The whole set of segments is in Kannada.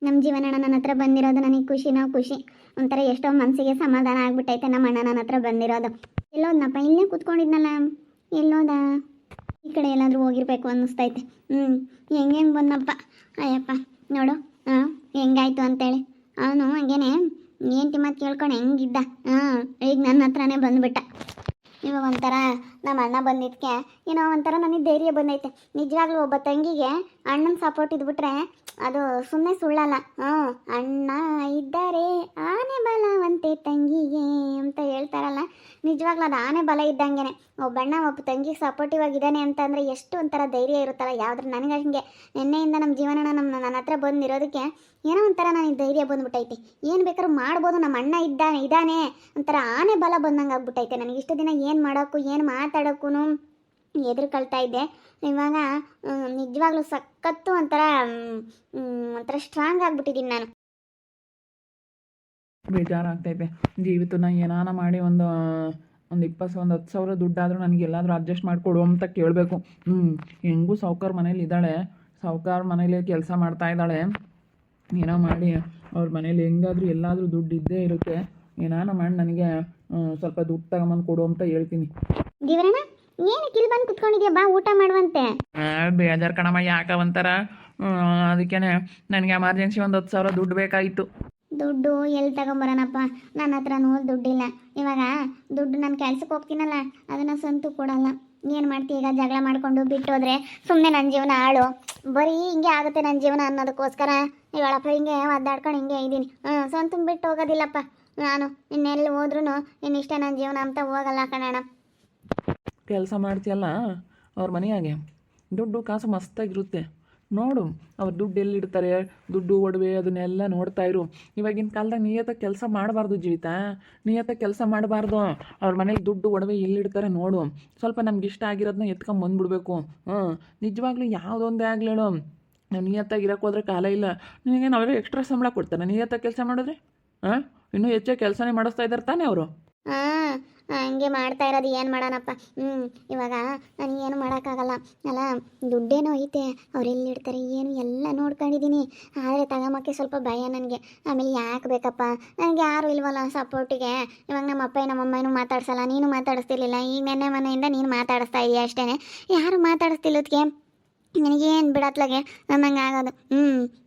ನಮ್ಮ ಜೀವನ ನನ್ನ ಹತ್ರ ಬಂದಿರೋದು ನನಗೆ ಖುಷಿ. ಒಂಥರ ಎಷ್ಟೋ ಮನಸ್ಸಿಗೆ ಸಮಾಧಾನ ಆಗ್ಬಿಟ್ಟೈತೆ ನಮ್ಮ ಅಣ್ಣ ನನ್ನ ಹತ್ರ ಬಂದಿರೋದು. ಎಲ್ಲೋದ್ನಪ್ಪ, ಇಲ್ಲೇ ಕೂತ್ಕೊಂಡಿದ್ನಲ್ಲ, ಎಲ್ಲೋದ? ಈ ಕಡೆ ಎಲ್ಲಾದರೂ ಹೋಗಿರ್ಬೇಕು ಅನ್ನಿಸ್ತೈತೆ. ಹೆಂಗೆ ಬಂದಪ್ಪ, ಅಯ್ಯಪ್ಪ ನೋಡು ಹೆಂಗಾಯ್ತು ಅಂತೇಳಿ. ಅವನು ಹಂಗೇನೆ ಏನು ಮಾತು ಕೇಳ್ಕೊಂಡು ಹೆಂಗಿದ್ದ, ಈಗ ನನ್ನ ಹತ್ರನೇ ಬಂದುಬಿಟ್ಟ. ಇವಾಗ ಒಂಥರ ನಮ್ಮ ಅಣ್ಣ ಬಂದಿದ್ದಕ್ಕೆ ಏನೋ ಒಂಥರ ನನಗೆ ಧೈರ್ಯ ಬಂದೈತೆ. ನಿಜವಾಗ್ಲೂ ಒಬ್ಬ ತಂಗಿಗೆ ಅಣ್ಣನ ಸಪೋರ್ಟ್ ಇದ್ಬಿಟ್ರೆ ಅದು ಸುಮ್ಮನೆ ಸುಳ್ಳಲ್ಲ. ಅಣ್ಣ ಇದ್ದಾರೆ ಆನೆ ಬಲವಂತೆ ತಂಗಿಗೆ ಅಂತ ಹೇಳ್ತಾರಲ್ಲ, ನಿಜವಾಗ್ಲೂ ಅದು ಆನೆ ಬಲ ಇದ್ದಂಗೆ. ಒಬ್ಬ ಅಣ್ಣ ಒಬ್ಬ ತಂಗಿಗೆ ಸಪೋರ್ಟಿವ್ ಆಗಿದ್ದಾನೆ ಅಂತಂದರೆ ಎಷ್ಟು ಒಂಥರ ಧೈರ್ಯ ಇರುತ್ತಲ್ಲ. ಯಾವ್ದ್ರ ನನಗೆ ಹಂಗೆ ನಿನ್ನೆಯಿಂದ ನಮ್ಮ ಜೀವನ ನನ್ನ ಹತ್ರ ಬಂದಿರೋದಕ್ಕೆ ಏನೋ ಒಂಥರ ನನಗೆ ಧೈರ್ಯ ಬಂದ್ಬಿಟ್ಟೈತಿ. ಏನು ಬೇಕಾದ್ರೂ ಮಾಡ್ಬೋದು, ನಮ್ಮ ಅಣ್ಣ ಇದ್ದಾನೆ ಒಂಥರ ಆನೆ ಬಲ ಬಂದಂಗೆ ಆಗ್ಬಿಟ್ಟೈತೆ. ನನಗೆ ಇಷ್ಟು ದಿನ ಏನು ಮಾಡೋಕ್ಕೂ ಏನು ಮಾತಾಡೋಕ್ಕೂ ಎದುರುಕೊಳ್ತಾ ಇದ್ದೆ. ಇವಾಗ ನಿಜವಾಗ್ಲೂ ಸಖತ್ತು ಒಂಥರ ಸ್ಟ್ರಾಂಗ್ ಆಗ್ಬಿಟ್ಟಿದ್ದೀನಿ ನಾನು. ಬೇಜಾರಾಗ್ತೈತೆ. ಜೀವಿತನ ಏನಾನ ಮಾಡಿ ಒಂದು 10,000 ದುಡ್ಡಾದರೂ ನನಗೆ ಎಲ್ಲಾದರೂ ಅಡ್ಜಸ್ಟ್ ಮಾಡಿಕೊಡು ಅಂತ ಕೇಳಬೇಕು. ಹೆಂಗೂ ಸಾವ್ಕಾರ ಮನೇಲಿ ಇದ್ದಾಳೆ, ಸಾವ್ಕಾರ ಮನೇಲಿ ಕೆಲಸ ಮಾಡ್ತಾ ಇದ್ದಾಳೆ. ಏನೋ ಮಾಡಿ ಅವ್ರ ಮನೇಲಿ ಹೆಂಗಾದರೂ ಎಲ್ಲಾದರೂ ದುಡ್ಡು ಇದ್ದೇ ಇರುತ್ತೆ. ಏನಾನ ಮಾಡಿ ನನಗೆ ಸ್ವಲ್ಪ ದುಡ್ಡು ತಗೊಂಬಂದು ಕೊಡು ಅಂತ ಹೇಳ್ತೀನಿ. ದೇವರಣ್ಣ, ಏನು ಕಿಲ್ ಬಂದು ಕುತ್ಕೊಂಡಿದ್ಯಾ, ಬಾ ಊಟ ಮಾಡುವಂತೆ. ಬೇಜಾರು ಕಣಮ್ಮ, ಯಾಕೆ ಒಂಥರ ಅದಕ್ಕೇ ನನಗೆ ಎಮರ್ಜೆನ್ಸಿ 10,000 ದುಡ್ಡು ಬೇಕಾಗಿತ್ತು. ದುಡ್ಡು ಎಲ್ಲಿ ತಗೊಂಬರೋಣಪ್ಪ, ನನ್ನ ಹತ್ರನೂ ದುಡ್ಡಿಲ್ಲ. ಇವಾಗ ದುಡ್ಡು ನಾನು ಕೆಲ್ಸಕ್ಕೆ ಹೋಗ್ತೀನಲ್ಲ, ಅದನ್ನು ಸಂತು ಕೊಡಲ್ಲ. ಏನು ಮಾಡ್ತೀವಿ ಈಗ, ಜಗಳ ಮಾಡಿಕೊಂಡು ಬಿಟ್ಟೋದ್ರೆ ಸುಮ್ಮನೆ ನನ್ನ ಜೀವನ ಹಾಳು. ಬರೀ ಹಿಂಗೆ ಆಗುತ್ತೆ ನನ್ನ ಜೀವನ ಅನ್ನೋದಕ್ಕೋಸ್ಕರ ಇವಳಪ್ಪ ಹಿಂಗೆ ಒದ್ದಾಡ್ಕೊಂಡು ಹಿಂಗೆ ಇದ್ದೀನಿ. ಸ್ವಂತ ಬಿಟ್ಟು ಹೋಗೋದಿಲ್ಲಪ್ಪ ನಾನು. ಇನ್ನೆಲ್ಲಿ ಹೋದ್ರೂ ಇನ್ನಿಷ್ಟೇ ನನ್ನ ಜೀವನ ಅಂತ ಹೋಗಲ್ಲ ಕಣಣ್ಣ. ಕೆಲಸ ಮಾಡ್ತೀಯಲ್ಲ ಅವ್ರ ಮನೆಯಾಗೆ, ದುಡ್ಡು ಕಾಸು ಮಸ್ತಾಗಿರುತ್ತೆ. ನೋಡು ಅವ್ರು ದುಡ್ಡು ಎಲ್ಲಿಡ್ತಾರೆ, ದುಡ್ಡು ಒಡವೆ ಅದನ್ನೆಲ್ಲ ನೋಡ್ತಾ ಇರು. ಇವಾಗಿನ ಕಾಲದಾಗ ನಿಯತ್ತಾಗಿ ಕೆಲಸ ಮಾಡಬಾರ್ದು ಜೀವಿತ, ನಿಯತ್ತಾಗಿ ಕೆಲಸ ಮಾಡಬಾರ್ದು. ಅವ್ರ ಮನೇಲಿ ದುಡ್ಡು ಒಡವೆ ಎಲ್ಲಿಡ್ತಾರೆ ನೋಡು. ಸ್ವಲ್ಪ ನಮ್ಗೆ ಇಷ್ಟ ಆಗಿರೋದನ್ನ ಎತ್ಕೊಂಬಂದ್ಬಿಡ್ಬೇಕು. ನಿಜವಾಗ್ಲೂ ಯಾವುದೊಂದೇ ಆಗಲೇಳು, ನಿಯತ್ತಾಗಿ ಇರೋಕ್ಕೆ ಹೋದ್ರೆ ಕಾಲ ಇಲ್ಲ. ನಿನಗೆ ನಾವೆಲ್ಲ ಎಕ್ಸ್ಟ್ರಾ ಸಂಬಳ ಕೊಡ್ತಾರೆ ನಿಯತ್ತಾಗಿ ಕೆಲಸ ಮಾಡಿದ್ರೆ? ಇನ್ನೂ ಹೆಚ್ಚಾಗಿ ಕೆಲಸನೇ ಮಾಡಿಸ್ತಾ ಇದ್ದಾರೆ ತಾನೇ ಅವರು. ಹಂಗೆ ಮಾಡ್ತಾ ಇರೋದು, ಏನು ಮಾಡೋಣಪ್ಪ. ಇವಾಗ ನನಗೇನು ಮಾಡೋಕ್ಕಾಗಲ್ಲ ಅಲ್ಲ. ದುಡ್ಡೇನೋ ಐತೆ, ಅವ್ರು ಎಲ್ಲಿಡ್ತಾರೆ ಏನು ಎಲ್ಲ ನೋಡ್ಕೊಂಡಿದ್ದೀನಿ. ಆದರೆ ತಗೊಂಬಕ್ಕೆ ಸ್ವಲ್ಪ ಭಯ ನನಗೆ. ಆಮೇಲೆ ಯಾಕೆ ಬೇಕಪ್ಪ, ನನಗೆ ಯಾರು ಇಲ್ವಲ್ಲ ಸಪೋರ್ಟಿಗೆ. ಇವಾಗ ನಮ್ಮ ಅಪ್ಪ ನಮ್ಮಮ್ಮನೂ ಮಾತಾಡ್ಸಲ್ಲ, ನೀನು ಮಾತಾಡಿಸ್ತಿರ್ಲಿಲ್ಲ. ಈಗ ನೆನ್ನೆ ಮನೆಯಿಂದ ನೀನು ಮಾತಾಡಿಸ್ತಾ ಇದೆಯಾ ಅಷ್ಟೇ, ಯಾರು ಮಾತಾಡಿಸ್ತಿಲ್ಲದಕ್ಕೆ ನನಗೇನು ಬಿಡತ್ಲಾಗೆ ನನ್ನಂಗೆ ಆಗೋದು.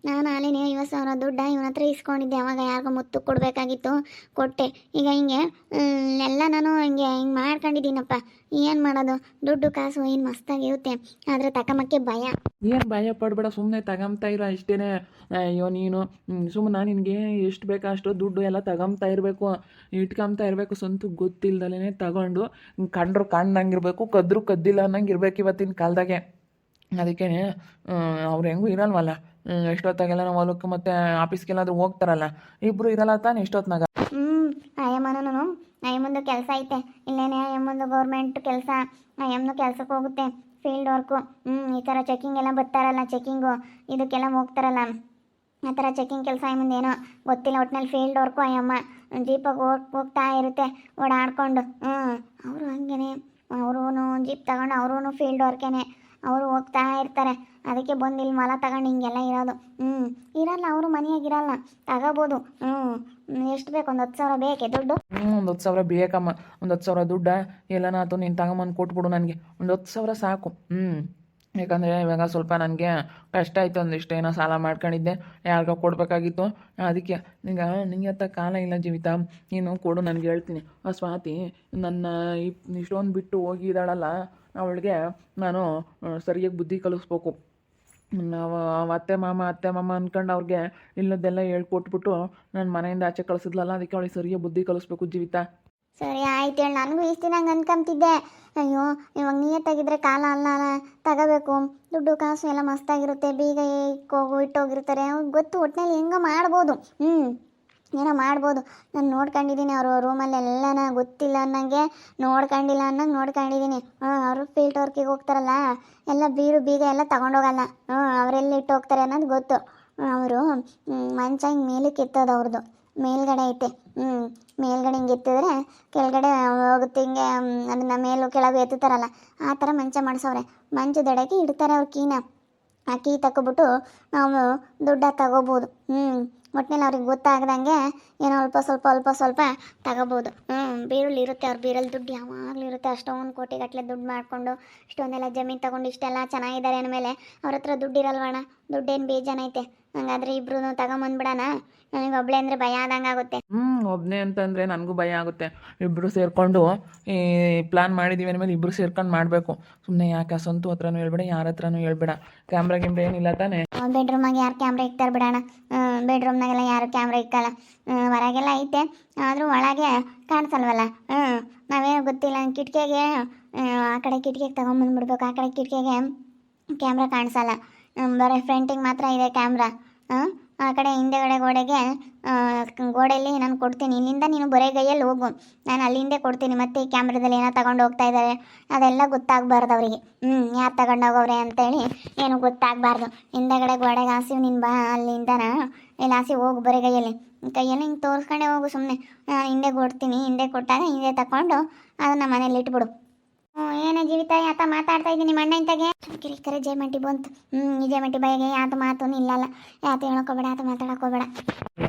ನಾನು ಅಲ್ಲಿನೇ 50,000 ದುಡ್ಡ ಇವನ ಹತ್ರ ಇಸ್ಕೊಂಡಿದ್ದೆ. ಅವಾಗ ಯಾರಿಗೋ ಮುತ್ತು ಕೊಡಬೇಕಾಗಿತ್ತು, ಕೊಟ್ಟೆ. ಈಗ ಹಿಂಗೆ ಎಲ್ಲ ನಾನು ಹಿಂಗೆ ಮಾಡ್ಕೊಂಡಿದ್ದೀನಪ್ಪ. ಏನು ಮಾಡೋದು, ದುಡ್ಡು ಕಾಸು ಏನು ಮಸ್ತಾಗಿರುತ್ತೆ, ಆದರೆ ತಗೊಂಬಕ್ಕೆ ಭಯ. ಏನು ಭಯ ಪಡಬೇಡ, ಸುಮ್ಮನೆ ತಗೊಂತಾ ಇರೋ ಅಷ್ಟೇ. ಅಯ್ಯೋ ನೀನು ಸುಮ್ಮನೆ ನಿನಗೆ ಎಷ್ಟು ಬೇಕೋ ಅಷ್ಟು ದುಡ್ಡು ಎಲ್ಲ ತಗೊಂತಾ ಇರಬೇಕು, ಇಟ್ಕೊಂತಾ ಇರಬೇಕು. ಸ್ವಂತ ಗೊತ್ತಿಲ್ದಲೇ ತಗೊಂಡು ಕಂಡ್ರು ಕಂಡಂಗಿರ್ಬೇಕು, ಕದ್ರು ಕದ್ದಿಲ್ಲ ಅನ್ನಂಗೆ ಇರ್ಬೇಕು ಇವತ್ತಿನ ಕಾಲದಾಗೆ. ಅದಕ್ಕೆ ಅವ್ರು ಹೆಂಗೂ ಇರಲ್ವಲ್ಲ, ಎಷ್ಟೊತ್ತಾಗೆಲ್ಲ ನಾವು ಹೊಲಕ್ಕೆ ಮತ್ತು ಆಫೀಸ್ಗೆಲ್ಲಾದರೂ ಹೋಗ್ತಾರಲ್ಲ, ಇಬ್ಬರು ಇರಲ್ಲ ತಾನೆ ಎಷ್ಟೊತ್ತಿನಾಗ. ಅಯ್ಯಮ್ಮಂದು ಕೆಲಸ ಐತೆ ಇಲ್ಲೇನೆ. ಅಯ್ಯಮ್ಮಂದು ಗೌರ್ಮೆಂಟ್ ಕೆಲಸ, ಅಯ್ಯಮ್ಮನು ಕೆಲಸಕ್ಕೆ ಹೋಗುತ್ತೆ, ಫೀಲ್ಡ್ ವರ್ಕು. ಈ ಥರ ಚೆಕಿಂಗ್ ಎಲ್ಲ ಬರ್ತಾರಲ್ಲ, ಚೆಕಿಂಗು ಇದಕ್ಕೆಲ್ಲ ಹೋಗ್ತಾರಲ್ಲ, ಆ ಥರ ಚೆಕಿಂಗ್ ಕೆಲಸ ಅಯ್ಯಮ್ಮಂದೇನೋ ಗೊತ್ತಿಲ್ಲ. ಒಟ್ಟಿನಲ್ಲಿ ಫೀಲ್ಡ್ ವರ್ಕು. ಅಯ್ಯಮ್ಮ ಜೀಪಾಗಿ ಹೋಗ್ತಾ ಇರುತ್ತೆ ಓಡಾಡ್ಕೊಂಡು. ಅವರು ಹಂಗೇನೆ, ಅವರೂ ಜೀಪ್ ತಗೊಂಡು ಅವರೂ ಫೀಲ್ಡ್ ವರ್ಕೇನೆ, ಅವರು ಹೋಗ್ತಾ ಇರ್ತಾರೆ. ಅದಕ್ಕೆ ಬಂದು ಇಲ್ಲಿ ಮಲ ತಗೊಂಡು ಹಿಂಗೆಲ್ಲ ಇರೋದು. ಇರಲ್ಲ ಅವರು ಮನೆಯಾಗಿರಲ್ಲ, ತಗೋಬೋದು. ಎಷ್ಟು ಬೇಕು, 10,000 ಬೇಕೆ ದುಡ್ಡು? 10,000 ಬೇಕಮ್ಮ. 10,000 ದುಡ್ಡ ಎಲ್ಲನಾತು ನೀನು ತಗೊಂಬಂದು ಕೊಟ್ಬಿಡು ನನಗೆ. 10,000 ಸಾಕು. ಯಾಕಂದರೆ ಇವಾಗ ಸ್ವಲ್ಪ ನನಗೆ ಕಷ್ಟ ಆಯಿತು, ಒಂದಿಷ್ಟು ಏನೋ ಸಾಲ ಮಾಡ್ಕೊಂಡಿದ್ದೆ, ಯಾರಿಗೋ ಕೊಡಬೇಕಾಗಿತ್ತು. ಅದಕ್ಕೆ ಈಗ ನಿಂಗತ್ತ ಕಾಲ ಇಲ್ಲ ಜೀವಿತ, ನೀನು ಕೊಡು ನನಗೆ. ಹೇಳ್ತೀನಿ, ಸ್ವಾತಿ ನನ್ನ ಇಷ್ಟೊಂದು ಬಿಟ್ಟು ಹೋಗಿದ್ದಾಳಲ್ಲ, ಅವಳಿಗೆ ನಾನು ಸರಿಯಾಗಿ ಬುದ್ಧಿ ಕಲಿಸ್ಬೇಕು. ನಾವು ಅತ್ತೆ ಮಾಮ ಅಂದ್ಕೊಂಡು ಅವ್ರಿಗೆ ಇಲ್ಲದೆಲ್ಲ ಹೇಳ್ಕೊಟ್ಬಿಟ್ಟು ನನ್ನ ಮನೆಯಿಂದ ಆಚೆ ಕಳಿಸಿದ್ಲಲ್ಲ, ಅದಕ್ಕೆ ಅವಳಿಗೆ ಸರಿಯಾಗಿ ಬುದ್ಧಿ ಕಲಿಸ್ಬೇಕು ಜೀವಿತ. ಸರಿ ಆಯ್ತು ಹೇಳಿ, ನನಗೂ ಇಷ್ಟು ದಿನ ಹಂಗೆ ಅನ್ಕೊಂತಿದ್ದೆ. ಅಯ್ಯೋ ಇವಾಗ ನಿಯತ್ತಾಗಿದ್ದರೆ ಕಾಲ ಅಲ್ಲ ತಗೋಬೇಕು. ದುಡ್ಡು ಕಾಸು ಎಲ್ಲ ಮಸ್ತಾಗಿರುತ್ತೆ, ಬೀಗ ಇಟ್ಟೋಗಿರ್ತಾರೆ, ಅವ್ರಿಗೆ ಗೊತ್ತು. ಒಟ್ಟಿನಲ್ಲಿ ಹೆಂಗೋ ಮಾಡ್ಬೋದು, ಏನೋ ಮಾಡ್ಬೋದು. ನಾನು ನೋಡ್ಕೊಂಡಿದ್ದೀನಿ ಅವರು ರೂಮಲ್ಲೆಲ್ಲನ, ಗೊತ್ತಿಲ್ಲ ಅನ್ನಂಗೆ, ನೋಡ್ಕೊಂಡಿಲ್ಲ ಅನ್ನಂಗೆ ನೋಡ್ಕೊಂಡಿದ್ದೀನಿ. ಅವರು ಫೀಲ್ಡ್ ವರ್ಕಿಗೆ ಹೋಗ್ತಾರಲ್ಲ, ಎಲ್ಲ ಬೀಗ ಎಲ್ಲ ತಗೊಂಡೋಗಲ್ಲ. ಅವರೆಲ್ಲಿ ಇಟ್ಟು ಹೋಗ್ತಾರೆ ಅನ್ನೋದು ಗೊತ್ತು. ಅವರು ಮಂಚ ಹಿಂಗೆ ಮೇಲಕ್ಕೆ ಎತ್ತೋದು, ಅವ್ರದ್ದು ಮೇಲ್ಗಡೆ ಐತೆ. ಮೇಲ್ಗಡೆ ಹಿಂಗೆ ಎತ್ತಿದ್ರೆ ಕೆಳಗಡೆ ಹೋಗುತ್ತೆ, ಹಿಂಗೆ ಅದನ್ನು ಮೇಲೂ ಕೆಳಗೆ ಎತ್ತುತ್ತಾರಲ್ಲ, ಆ ಥರ ಮಂಚ ಮಾಡಿಸವ್ರೆ. ಮಂಚದೊಳಗೆ ಇಡ್ತಾರೆ ಅವ್ರ ಕೀನ. ಆ ಕೀ ತಗೊಬಿಟ್ಟು ನಾವು ದುಡ್ಡ ತಗೋಬೋದು. ಒಟ್ನಲ್ಲಿ ಅವ್ರಿಗೆ ಗೊತ್ತಾಗ್ದಂಗೆ ಏನೋ ಅಲ್ಪ ಸ್ವಲ್ಪ ತಗೋಬೋದು. ಬೀರಲ್ಲಿ ಇರುತ್ತೆ, ಅವ್ರ ಬೀರಲ್ಲಿ ದುಡ್ಡು ಯಾವಾಗಲೂ ಇರುತ್ತೆ. ಅಷ್ಟೊಂದು ಕೋಟಿಗಟ್ಟಲೆ ದುಡ್ಡು ಮಾಡಿಕೊಂಡು ಇಷ್ಟೊಂದೆಲ್ಲ ಜಮೀನು ತೊಗೊಂಡು ಇಷ್ಟೆಲ್ಲ ಚೆನ್ನಾಗಿದ್ದಾರೆ ಅಂದಮೇಲೆ ಅವ್ರ ಹತ್ರ ದುಡ್ಡು ಇರಲ್ವಣ? ದುಡ್ಡೇನು ಬೇಜಾನೈತೆ. ಹಂಗಾದ್ರೆ ಇಬ್ರು ತಗೊಂಬಂದ್ಬಿಡೋಣ. ನನಗೆ ಒಬ್ಳೆ ಅಂದರೆ ಭಯ ಆದಂಗೆ ಆಗುತ್ತೆ. ಒಬ್ಬನೇ ಅಂತಂದರೆ ನನಗೂ ಭಯ ಆಗುತ್ತೆ. ಇಬ್ಬರು ಸೇರಿಕೊಂಡು ಈ ಪ್ಲ್ಯಾನ್ ಮಾಡಿದ್ದೀವಿ ಅಂದಮೇಲೆ ಇಬ್ಬರು ಸೇರ್ಕೊಂಡು ಮಾಡಬೇಕು. ಸುಮ್ಮನೆ ಯಾಕೆ ಸಂತು ಹತ್ರನೂ ಹೇಳ್ಬೇಡ, ಯಾರ ಹತ್ರನೂ ಹೇಳ್ಬೇಡ. ಕ್ಯಾಮ್ರಾ ಏನಿಲ್ಲ ತಾನೇ? ಬೆಡ್ರೂಮಾಗೆ ಯಾರು ಕ್ಯಾಮ್ರಾ ಇಕ್ತಾರೆ ಬಿಡೋಣ. ಬೆಡ್ರೂಮ್ನಾಗೆಲ್ಲ ಯಾರು ಕ್ಯಾಮ್ರಾ ಇಕ್ಕಲ್ಲ. ಹೊರಗೆಲ್ಲ ಐತೆ, ಆದರೂ ಒಳಗೆ ಕಾಣಿಸಲ್ವಲ್ಲ. ನಾವೇನು ಗೊತ್ತಿಲ್ಲ. ಕಿಟಕಿಗೆ ಆ ಕಡೆ ಕಿಟಕಿಗೆ ತಗೊಂಬಂದ್ಬಿಡ್ಬೇಕು. ಆ ಕಡೆ ಕಿಟಕಿಗೆ ಕ್ಯಾಮ್ರಾ ಕಾಣಿಸಲ್ಲ, ಬರೀ ಫ್ರಂಟಿಗೆ ಮಾತ್ರ ಇದೆ ಕ್ಯಾಮ್ರಾ. ಆ ಕಡೆ ಹಿಂದೆಗಡೆ ಗೋಡೆಯಲ್ಲಿ ನಾನು ಕೊಡ್ತೀನಿ. ಇಲ್ಲಿಂದ ನೀನು ಬರೇ ಗೈಯಲ್ಲಿ ಹೋಗು, ನಾನು ಅಲ್ಲಿಂದೇ ಕೊಡ್ತೀನಿ. ಮತ್ತು ಈ ಕ್ಯಾಮ್ರಾದಲ್ಲಿ ಏನೋ ತಗೊಂಡು ಹೋಗ್ತಾ ಇದ್ದಾರೆ ಅದೆಲ್ಲ ಗೊತ್ತಾಗಬಾರ್ದು ಅವರಿಗೆ. ಯಾರು ತಗೊಂಡೋಗವ್ರೆ ಅಂತೇಳಿ ಏನು ಗೊತ್ತಾಗಬಾರ್ದು. ಹಿಂದೆಗಡೆ ಗೋಡೆಗೆ ಹಾಸಿವು, ನೀನು ಬಾ ಅಲ್ಲಿಂದನ ಇಲ್ಲಿ ಹಾಸಿ ಹೋಗು ಬರೇ ಕೈಯಲ್ಲಿ ಹಿಂಗೆ ತೋರಿಸ್ಕೊಂಡೇ ಹೋಗು. ಸುಮ್ಮನೆ ಹಿಂದೆ ಕೊಡ್ತೀನಿ, ಹಿಂದೆ ಕೊಟ್ಟಾಗ ಹಿಂದೆ ತಗೊಂಡು ಅದನ್ನು ಮನೇಲಿ ಇಟ್ಬಿಡು. ಏನೋ ಜೀವಿತ ಯಾತ ಮಾತಾಡ್ತಾ ಇದ್ದೀನಿ ನಿಮ್ಮ ಅಣ್ಣ ಇಂತಾಗೆ ಕರೆ ಜಯಮಂಟಿ ಬಂತು. ಈ ಜಯಮಂಟಿ ಬೈಗೆ ಯಾತ ಮಾತು ನಿಲ್ಲಲ್ಲ. ಯಾತ ಹೇಳೋಕೋಬೇಡ, ಯಾತ ಮಾತಾಡೋಕೋಬೇಡ.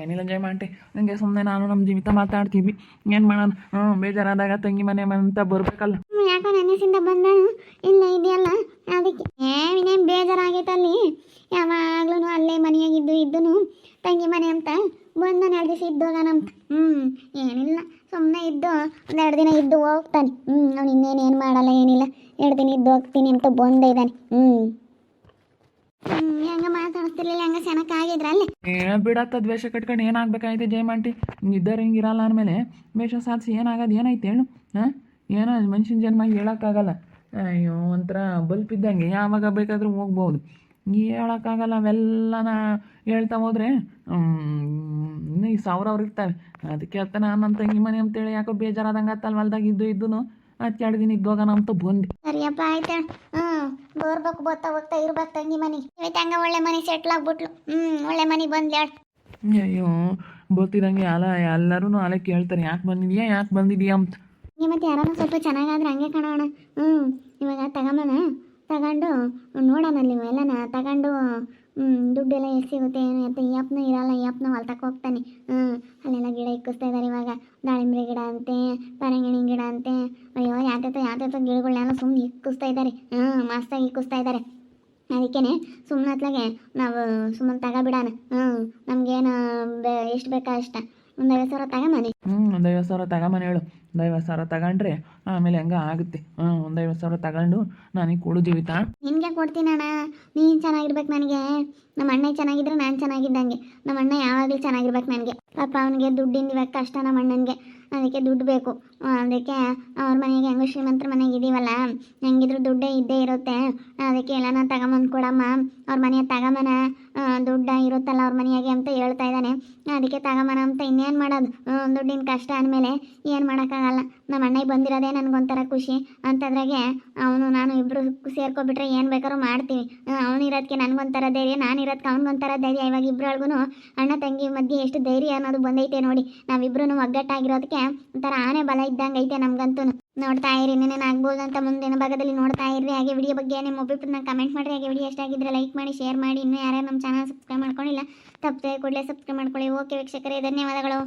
ಏನಿಲ್ಲ ಜಯಮಾಂಟಿ, ನನಗೆ ಸುಮ್ಮನೆ ನಾನು ನಮ್ಮ ಜೀವಿತ ಮಾತಾಡ್ತೀವಿ. ಏನು ಮಾಡೋಣ? ಬೇಜಾರಾದಾಗ ತಂಗಿ ಮನೆ ಅಂತ ಬರಬೇಕಲ್ಲ. ಯಾಕೋ ನೆನೆಸಿಂದ ಬಂದ ಇಲ್ಲ ಇದೆಯಲ್ಲ ಅದಕ್ಕೆ ಇನ್ನೇನು ಬೇಜಾರಾಗೈತಲ್ಲಿ. ಯಾವಾಗ್ಲೂ ಅಲ್ಲೇ ಮನೆಯಾಗಿದ್ದು ತಂಗಿ ಮನೆ ಅಂತ ಬಂದು 2 ದಿವಸ ಇದ್ದೋಗನಂತ. ಏನಿಲ್ಲ, ಸುಮ್ಮನೆ ಇದ್ದು 2 ದಿನ ಇದ್ದು ಹೋಗ್ತಾನೆ. ಅವ್ನು ಇನ್ನೇನೇನು ಮಾಡಲ್ಲ, ಏನಿಲ್ಲ. 2 ದಿನ ಇದ್ದು ಹೋಗ್ತೀನಿ ಅಂತ ಬಂದೇ ಇದ್ದಾನೆ. ಹೆಂಗ ಮಾತಾಡ್ತಿರ್ಲಿಲ್ಲ, ಹೆಂಗ ಚೆನ್ನಾಗಿದ್ರ ಅಲ್ಲಿ ಬಿಡತ್ತ ದ್ವೇಷ ಕಟ್ಕೊಂಡು ಏನಾಗಬೇಕಾಯ್ತು ಜಯಮಾಂಟಿ? ಹಿಂಗಿದ್ದಾರೆ ಹಿಂಗಿರಲ್ಲ ಅಂದಮೇಲೆ ದ್ವೇಷ ಸಾಧಿಸಿ ಏನಾಗೋದು? ಏನೈತೆ ಹೇಳು? ಏನೋ ಮನುಷ್ಯನ ಜನ್ಮ ಹೇಳೋಕ್ಕಾಗಲ್ಲ. ಅಯ್ಯೋ, ಒಂಥರ ಬಲ್ಪ್ ಇದ್ದಂಗೆ ಯಾವಾಗ ಬೇಕಾದರೂ ಹೋಗ್ಬೋದು. ಹೇಳೋಕ್ಕಾಗಲ್ಲ. ಅವೆಲ್ಲನ ಹೇಳ್ತಾ ಹೋದರೆ ಇನ್ನೂ ಈ 1000 ಅವ್ರು ಇರ್ತಾರೆ. ಅದಕ್ಕೆ ಅತ್ತ ನಾನು ನನ್ನ ತಂಗಿ ಮನೆ ಅಂತೇಳಿ ಯಾಕೋ ಬೇಜಾರಾದಂಗೆ ಆತಲ್ಲ. ಹೊಲ್ದಾಗ ಇದ್ದು 2 ದಿನ ಇದ್ದೋಗೋಣ ಅಂತ ಬಂದೆ. ಸರಿಯಪ್ಪ, ಆಯ್ತಾ? ಬೋರ್ಬೇಕು, ಹೋಗ್ತಾ ಇರ್ಬೇಕು ತಂಗಿ ಮನೆ. ಇವತ್ತು ಹಂಗ ಒಳ್ಳೆ ಮನೆ ಸೆಟ್ಲ್ ಆಗ್ಬಿಟ್ಲು. ಒಳ್ಳೆ ಮನೆ ಬಂದ್ಲು. ಅಯ್ಯೋ, ಬರ್ತಿದಂಗೆ ಎಲ್ಲರೂ ಅಲೆ ಕೇಳ್ತಾರೆ, ಯಾಕೆ ಬಂದಿದೀಯಾ ಅಂತ. ಮತ್ತೆ ಯಾರನ್ನ ಸ್ವಲ್ಪ ಚೆನ್ನಾಗಾದ್ರೆ ಹಂಗೆ ಕಾಣೋಣ. ಇವಾಗ ತಗೊಂಡು ನೋಡೋಣ ಅಲ್ಲಿ ಎಲ್ಲನ ತಗೊಂಡು ದುಡ್ಡೆಲ್ಲ ಎಷ್ಟು ಸಿಗುತ್ತೆ ಏನು ಅಂತ. ಈ ಅಪ್ಪನೂ ಇರಲ್ಲ, ಈ ಅಪ್ಪನ ಹೊಲ್ತಕ್ಕೆ ಹೋಗ್ತಾನೆ. ಅಲ್ಲೆಲ್ಲ ಗಿಡ ಇಕ್ಕಿಸ್ತಾ ಇದ್ದಾರೆ ಇವಾಗ. ದಾಳಿಂಬೆ ಗಿಡ ಅಂತೆ, ಪರಂಗಿಣಿ ಗಿಡ ಅಂತೆ. ಅಯ್ಯೋ, ಯಾವ್ಯಾವ ಗಿಡಗಳನ್ನೆಲ್ಲ ಸುಮ್ಮನೆ ಇಕ್ಕಿಸ್ತಾ ಇದ್ದಾರೆ. ಮಸ್ತಾಗಿ ಇಕ್ಕಿಸ್ತಾ ಇದ್ದಾರೆ. ಅದಕ್ಕೇ ಸುಮ್ಮನೆ ಹತ್ಲಾಗೆ ನಾವು ಸುಮ್ಮನೆ ತಗೋಬಿಡೋಣ. ನಮಗೇನು ಎಷ್ಟು ಬೇಕಾ ಅಷ್ಟ. ಒಂದು 50,000 ತಗೊಂಬನಿ. ಒಂದು 50,000 ತಗೊಂಬನಿ ಹೇಳು. ಒಂದು 50,000 ತಗೊಂಡ್ರೆ ಆಮೇಲೆ ಹಂಗೆ ಆಗುತ್ತೆ. ಒಂದು 50,000 ತಗೊಂಡು ನನಗೆ ಕೊಡು ಜೀವಿತ. ನಿನಗೆ ಕೊಡ್ತೀನಣ್ಣ, ನೀನು ಚೆನ್ನಾಗಿರ್ಬೇಕು. ನನಗೆ ನಮ್ಮ ಅಣ್ಣ ಚೆನ್ನಾಗಿದ್ರೆ ನಾನು ಚೆನ್ನಾಗಿದ್ದಂಗೆ. ನಮ್ಮ ಅಣ್ಣ ಯಾವಾಗಲೂ ಚೆನ್ನಾಗಿರ್ಬೇಕು ನನಗೆ. ಪಾಪ ಅವನಿಗೆ ದುಡ್ಡಿಂದ ಇವಾಗ ಕಷ್ಟ ನಮ್ಮ ಅಣ್ಣನಿಗೆ. ಅದಕ್ಕೆ ದುಡ್ಡು ಬೇಕು. ಅದಕ್ಕೆ ಅವ್ರ ಮನೆಗೆ ಹೆಂಗೋ ಶ್ರೀಮಂತರ ಮನೆಗೆ ಇದೀವಲ್ಲ, ಹೆಂಗಿದ್ರು ದುಡ್ಡೇ ಇದ್ದೇ ಇರುತ್ತೆ. ಅದಕ್ಕೆ ಎಲ್ಲನ ತಗೊಂಬಂದು ಕೊಡಮ್ಮ, ಅವ್ರ ಮನೆಯ ತಗೊಂಬನ, ದುಡ್ಡ ಇರುತ್ತಲ್ಲ ಅವ್ರ ಮನೆಯಾಗೆ ಅಂತ ಹೇಳ್ತಾ ಇದ್ದಾನೆ. ಅದಕ್ಕೆ ತಗೊಂಬನ ಅಂತ. ಇನ್ನೇನು ಮಾಡೋದು? ದುಡ್ಡಿನ ಕಷ್ಟ ಅಂದಮೇಲೆ ಏನು ಮಾಡೋಕ್ಕಾಗಲ್ಲ. ನಮ್ಮ ಅಣ್ಣಗೆ ಬಂದಿರೋದೇ ನನಗೊಂಥರ ಖುಷಿ. ಅಂಥದ್ರಾಗೆ ಅವನು ನಾನು ಇಬ್ಬರು ಸೇರ್ಕೊಬಿಟ್ರೆ ಏನು ಬೇಕಾದ್ರೂ ಮಾಡ್ತೀವಿ. ಅವನು ಇರೋದಕ್ಕೆ ನನಗೊಂಥರ ಧೈರ್ಯ, ನಾನು ಇರೋದಕ್ಕೆ ಅವ್ನಿಗೊಂಥರ ಧೈರ್ಯ. ಇವಾಗ ಇಬ್ಬರೊಳಗೂ ಅಣ್ಣ ತಂಗಿ ಮಧ್ಯೆ ಎಷ್ಟು ಧೈರ್ಯ ಅನ್ನೋದು ಬಂದೈತೆ ನೋಡಿ. ನಾವಿಬ್ಬರೂ ಒಗ್ಗಟ್ಟಾಗಿರೋದಕ್ಕೆ ಒಂಥರ ಆನೆ ಬಲ ಇದ್ದಂಗೆ ಐತೆ ನಮ್ಗಂತೂ. ನೋಡ್ತಾ ಇರಿ, ಇನ್ನೇನು ಆಗ್ಬೋದು ಅಂತ ಮುಂದಿನ ಭಾಗದಲ್ಲಿ ನೋಡ್ತಾ ಇರ್ರಿ. ಹಾಗೆ ವಿಡಿಯೋ ಬಗ್ಗೆ ನಿಮ್ಮ ಒಬ್ಬರನ್ನ ಕಮೆಂಟ್ ಮಾಡಿರಿ. ಹಾಗೆ ವಿಡಿಯೋ ಇಷ್ಟ ಆಗಿದ್ರೆ ಲೈಕ್ ಮಾಡಿ, ಶೇರ್ ಮಾಡಿ. ಇನ್ನೂ ಯಾರ್ಯಾರು ನಮ್ಮ ಚಾನಲ್ ಸಬ್ಸ್ಕ್ರೈಬ್ ಮಾಡ್ಕೊಂಡಿಲ್ಲ ತಪ್ಪದೆ ಕೂಡಲೇ ಸಬ್ಸ್ಕ್ರೈಬ್ ಮಾಡ್ಕೊಳ್ಳಿ. ಓಕೆ ವೀಕ್ಷಕರೇ, ಧನ್ಯವಾದಗಳು.